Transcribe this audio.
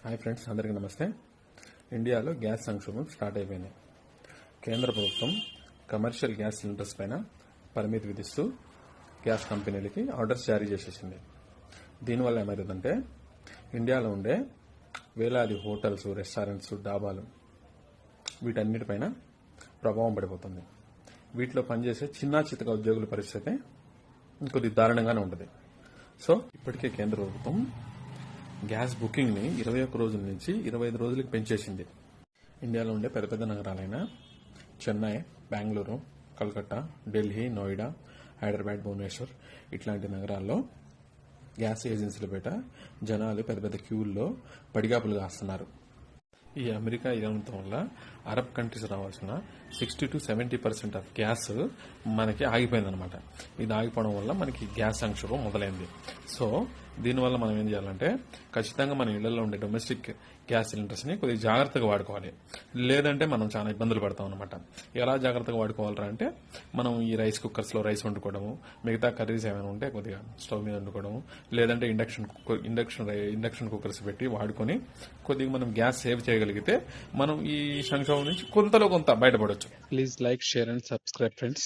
Hi friends, అందరికీ నమస్తే. ఇండియాలో గ్యాస్ సంక్షోభం స్టార్ట్ అయిపోయింది. కేంద్ర ప్రభుత్వం కమర్షియల్ గ్యాస్ సిలిండర్స్ పైన పరిమితి విధిస్తూ గ్యాస్ కంపెనీలకి ఆర్డర్స్ జారీ చేసేసింది. దీనివల్ల ఏమవుతుందంటే ఇండియాలో ఉండే వేలాది హోటల్స్, రెస్టారెంట్స్, డాబాలు వీటన్నిటిపైన ప్రభావం పడిపోతుంది. వీటిలో పనిచేసే చిన్న చితక ఉద్యోగుల పరిస్థితి కొద్ది దారుణంగానే ఉంటుంది. సో ఇప్పటికే కేంద్ర ప్రభుత్వం గ్యాస్ బుకింగ్ని 21 రోజుల నుంచి 25 రోజులకు పెంచేసింది. ఇండియాలో ఉండే పెద్ద పెద్ద నగరాలైన చెన్నై, బెంగళూరు, కలకత్తా, ఢిల్లీ, నోయిడా, హైదరాబాద్, భువనేశ్వర్ ఇట్లాంటి నగరాల్లో గ్యాస్ ఏజెన్సీల బయట జనాలు పెద్ద పెద్ద క్యూల్లో పడిగాపులు కాస్తున్నారు. ఈ అమెరికా ఇవ్వడం వల్ల అరబ్ కంట్రీస్ రావాల్సిన 60 to 70% ఆఫ్ గ్యాస్ మనకి ఆగిపోయిందనమాట. ఇది ఆగిపోవడం వల్ల మనకి గ్యాస్ సంక్షోభం మొదలైంది. సో దీనివల్ల మనం ఏం చేయాలంటే ఖచ్చితంగా మన ఇళ్లలో ఉండే డొమెస్టిక్ గ్యాస్ సిలిండర్స్ని కొద్దిగా జాగ్రత్తగా వాడుకోవాలి. లేదంటే మనం చాలా ఇబ్బందులు పడతాం అనమాట. ఎలా జాగ్రత్తగా వాడుకోవాలంటే అంటే మనం ఈ రైస్ కుక్కర్స్లో రైస్ వండుకోవడము, మిగతా కర్రీస్ ఏమైనా ఉంటే కొద్దిగా స్టవ్ మీద వండుకోవడము, లేదంటే ఇండక్షన్ కుక్కర్స్ పెట్టి వాడుకొని కొద్దిగా మనం గ్యాస్ సేవ్ చేయగలిగితే మనం ఈ సంక్షోభం నుంచి కొంతలో కొంత బయటపడవచ్చు. Please like, share and subscribe, friends.